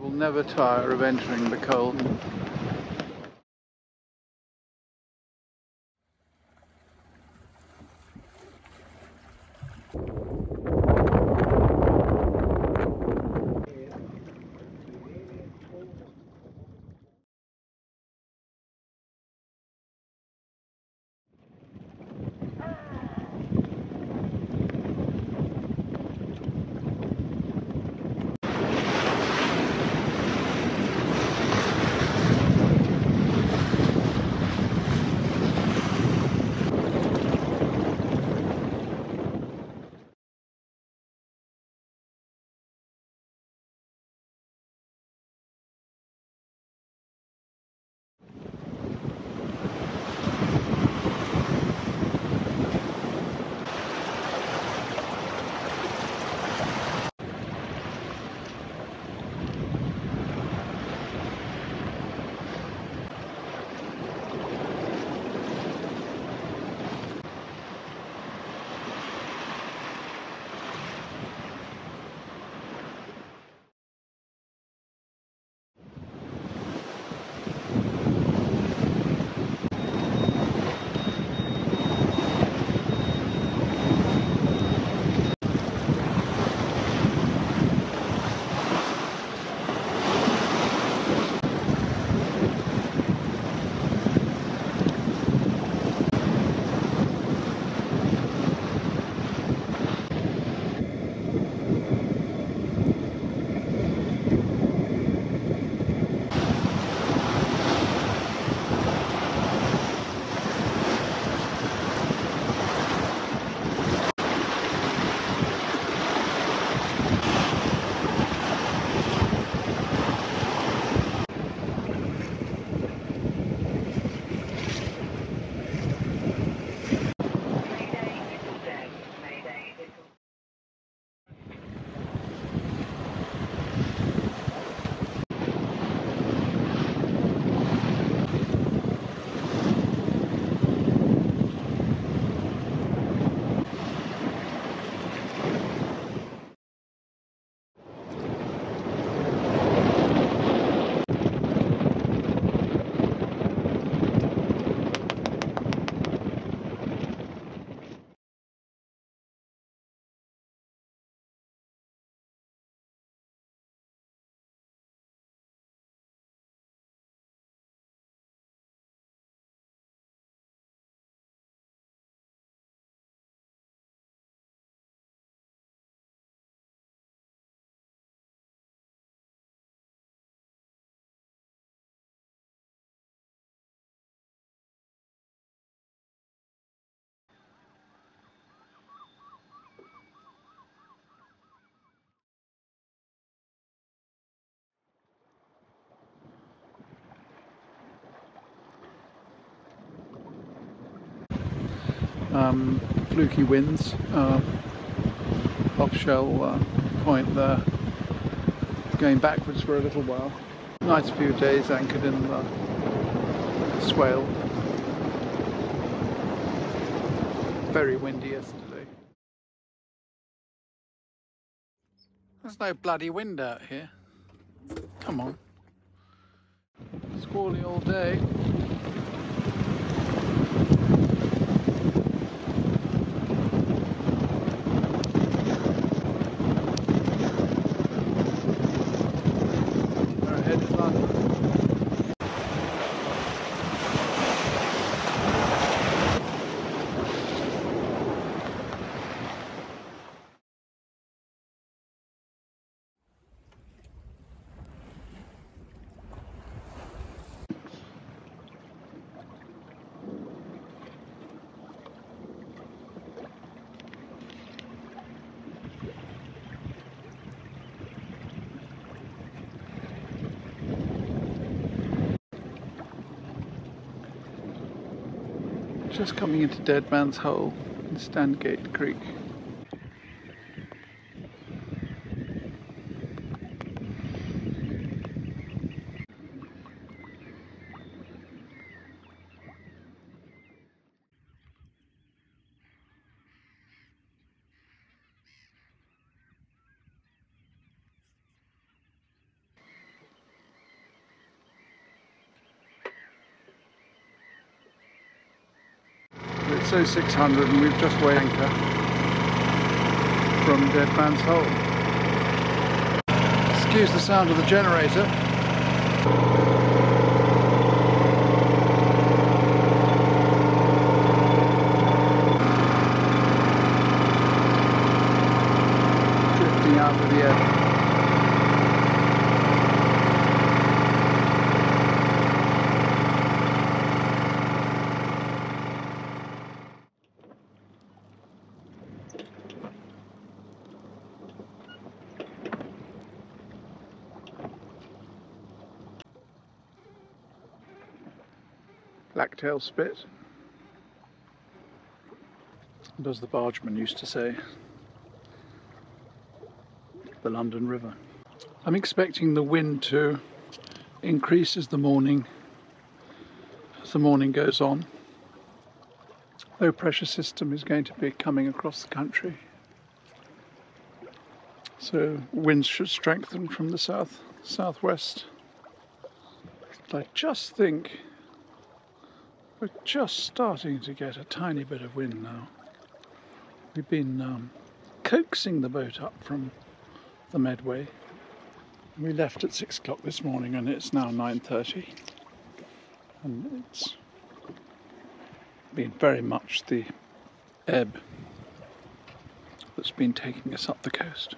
Will never tire of entering the cold. Fluky winds off Shell Point there, going backwards for a little while. Nice few days anchored in the swale. Very windy yesterday. There's no bloody wind out here. Come on. Squally all day. Just coming into Dead Man's Hole in Standgate Creek. It's 0600 and we've just weighed anchor from Dead Man's Hole. Excuse the sound of the generator. Drifting out with the ebb. Blacktail spit, as the bargeman used to say, the London River. I'm expecting the wind to increase as the morning goes on. Low pressure system is going to be coming across the country, so winds should strengthen from the southwest. But I just think we're just starting to get a tiny bit of wind now. We've been coaxing the boat up from the Medway. We left at 6 o'clock this morning and it's now 9:30. And it's been very much the ebb that's been taking us up the coast.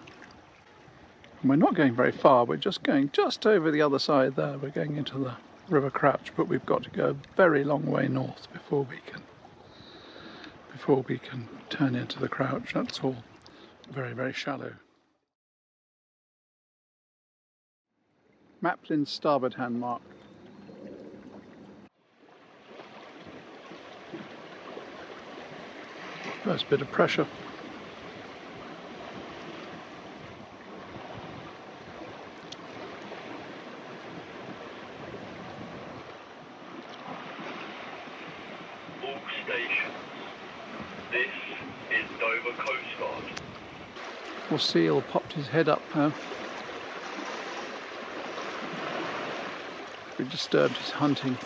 And we're not going very far, we're just going just over the other side there. We're going into the River Crouch, but we've got to go a very long way north before we can turn into the Crouch. That's all very, very shallow. Maplin's starboard hand mark. First bit of pressure. This is Dover Coast Guard. Poor seal popped his head up now. We disturbed his hunting.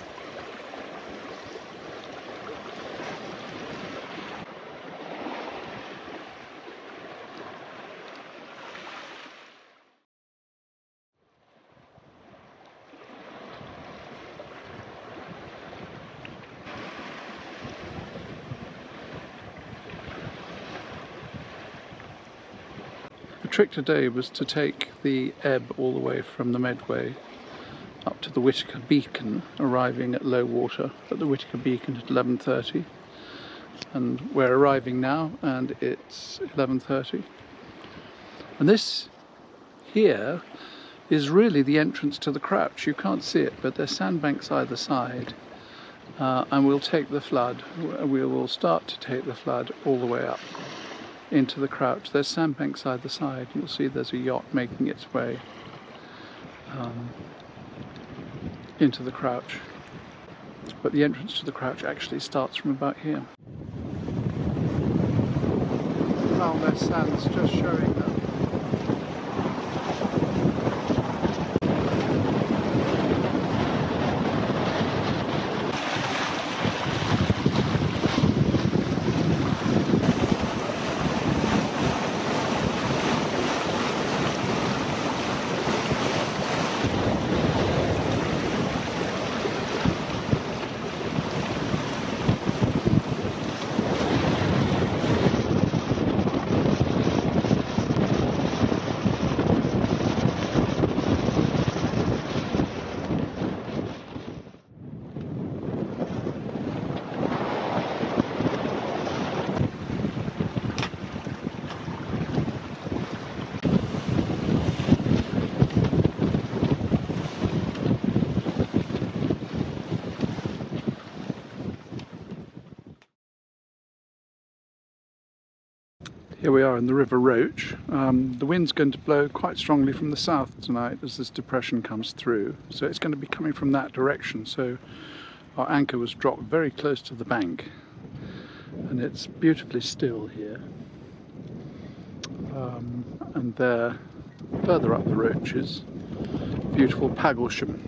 The trick today was to take the ebb all the way from the Medway up to the Whittaker Beacon, arriving at low water at the Whittaker Beacon at 11:30, and we're arriving now and it's 11:30, and this here is really the entrance to the Crouch. You can't see it, but there's sandbanks either side, and we'll take the flood. We will start to take the flood all the way up into the Crouch. There's sandbanks either side. You'll see there's a yacht making its way into the Crouch, but the entrance to the Crouch actually starts from about here. Foulness sands just showing now. Here we are in the River Roach. The wind's going to blow quite strongly from the south tonight as this depression comes through, so it's going to be coming from that direction. So our anchor was dropped very close to the bank and it's beautifully still here, and there further up the Roach is beautiful Pagglesham,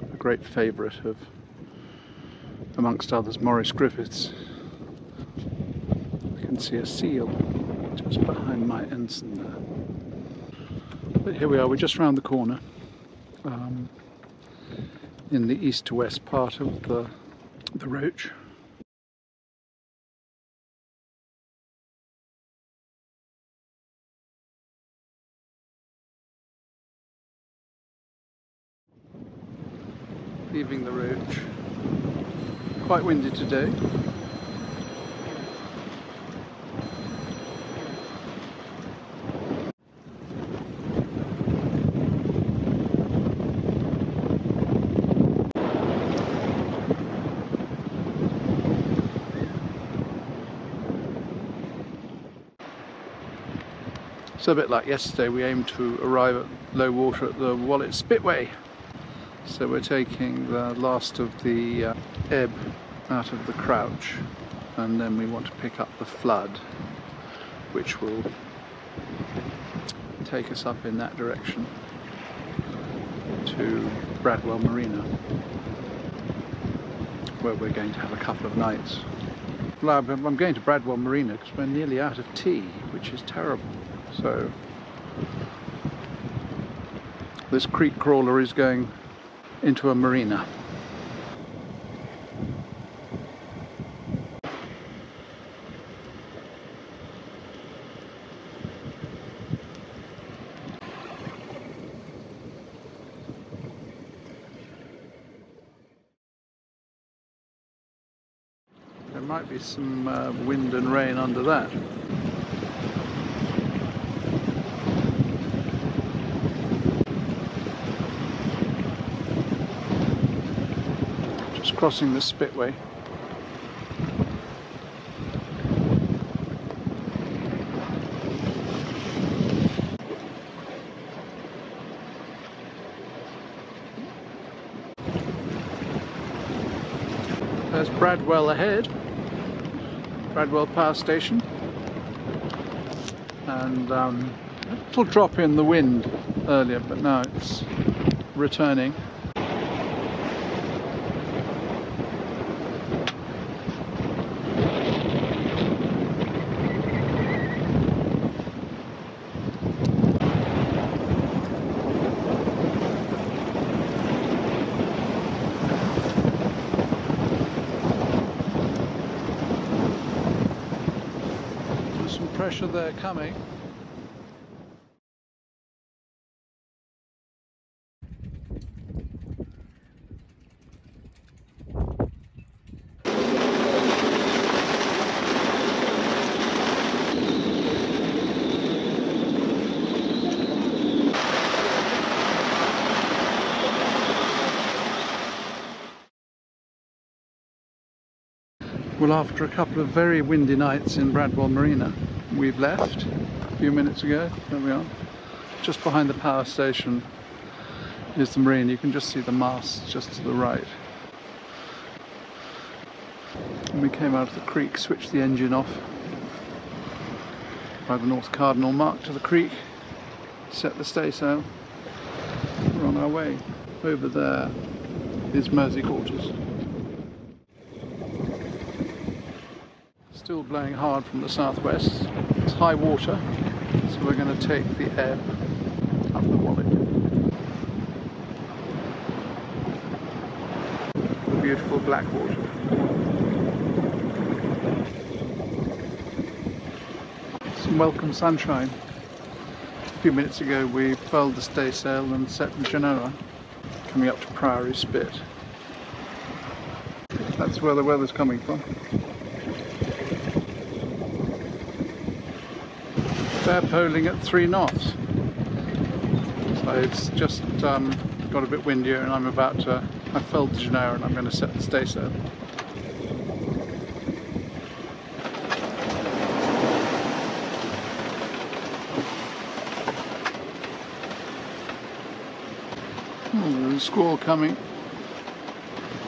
a great favourite of, amongst others, Maurice Griffiths. can see a seal just behind my ensign there. But here we are, we're just round the corner in the east to west part of the Roach. Leaving the Roach. Quite windy today. So a bit like yesterday, we aimed to arrive at low water at the Wallet Spitway. So we're taking the last of the ebb out of the Crouch, and then we want to pick up the flood, which will take us up in that direction to Bradwell Marina, where we're going to have a couple of nights. Well, I'm going to Bradwell Marina because we're nearly out of tea, which is terrible. So this creek crawler is going into a marina. There might be some wind and rain under that. Just crossing the Spitway. There's Bradwell ahead, Bradwell Power Station, and a little drop in the wind earlier, but now it's returning. Pressure there coming. Well, after a couple of very windy nights in Bradwell Marina, we've left a few minutes ago. There we are. Just behind the power station is the marina. You can just see the masts just to the right. And we came out of the creek, switched the engine off by the North Cardinal mark to the creek, set the staysail. We're on our way. Over there is Mersey Quarters. Still blowing hard from the southwest. It's high water, so we're going to take the ebb up the Wallet. The beautiful black water. Some welcome sunshine. A few minutes ago we furled the staysail and set the Genoa, coming up to Priory Spit. That's where the weather's coming from. They're poling at 3 knots, so it's just got a bit windier, and I've filled the Genoa and I'm going to set the staysail. There's a squall coming.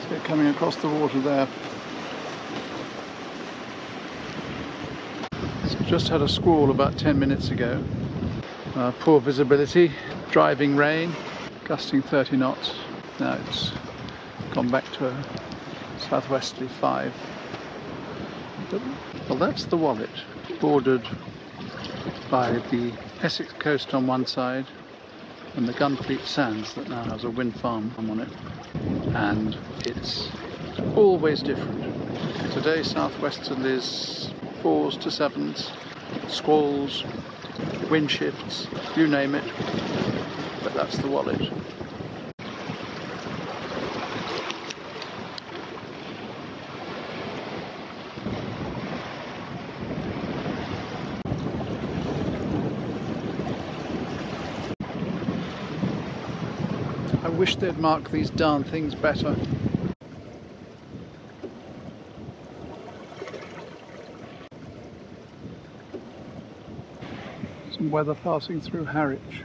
See it coming across the water there. Just had a squall about 10 minutes ago. Poor visibility, driving rain, gusting 30 knots. Now it's gone back to a southwesterly 5. Well, that's the Wallet, bordered by the Essex coast on one side and the Gunfleet Sands that now has a wind farm on it, and it's always different. Today southwesterlies, 4s to 7s, squalls, wind shifts, you name it, but that's the Wallet. I wish they'd mark these darn things better. Some weather passing through Harwich.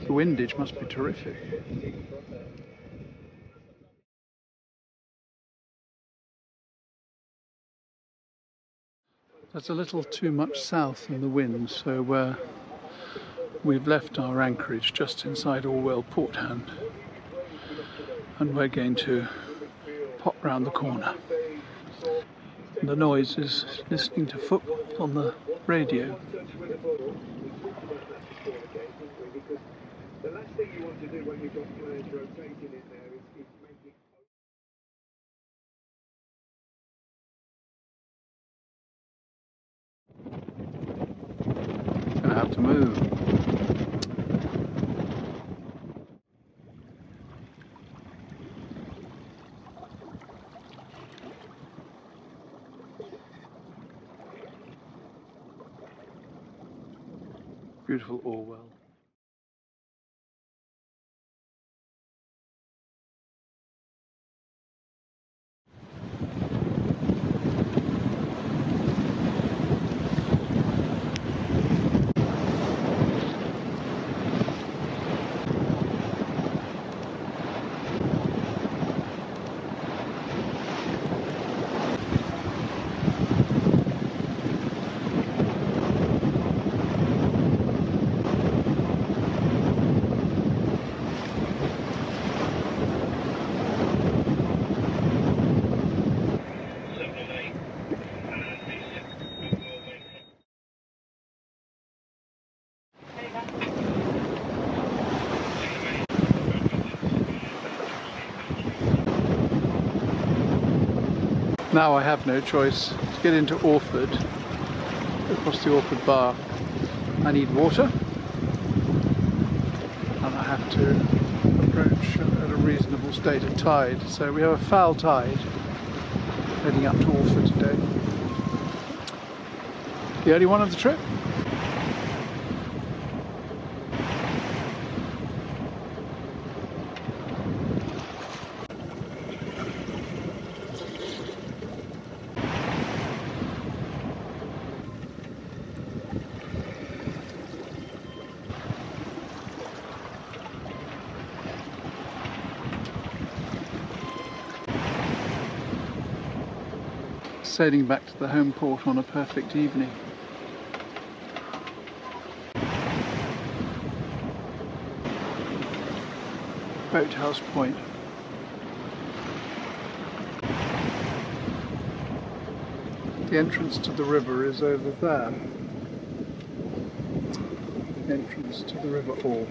The windage must be terrific. There's a little too much south in the wind, so we've left our anchorage just inside Orwell Port Hand, and we're going to pop round the corner. And the noise is listening to football on the radio. The last thing you want to do when you've got players rotating in there is make it. Gonna have to move. Beautiful Orwell. Now I have no choice. To get into Orford, across the Orford Bar, I need water, and I have to approach at a reasonable state of tide. So we have a foul tide heading up to Orford today. The only one of the trip. Sailing back to the home port on a perfect evening. Boathouse Point. The entrance to the river is over there. The entrance to the River Orr.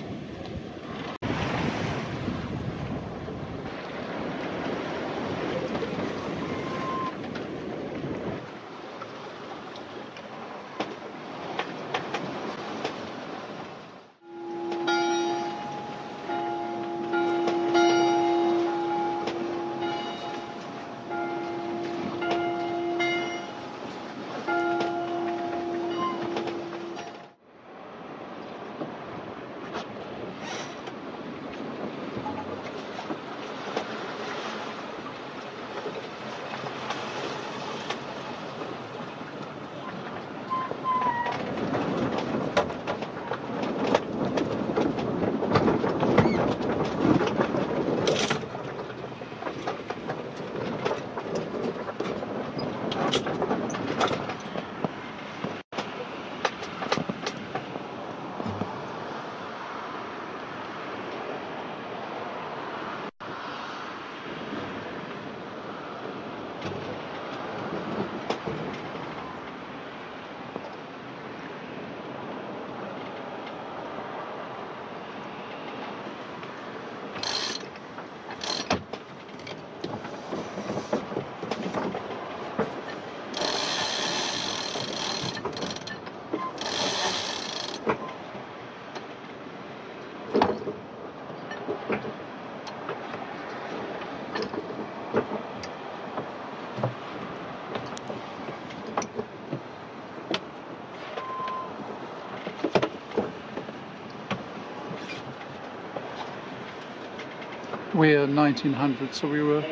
We're 1900, so we were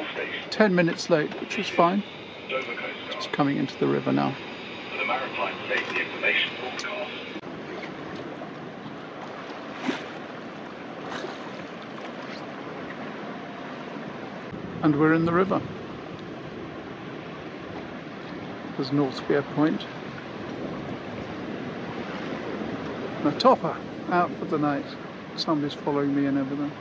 10 minutes late, which was fine. Dover Coast Guard. Just coming into the river now. For the Maritime Safety Information Broadcast. And we're in the river. There's North Pier Point. A topper out for the night. Somebody's following me and everything.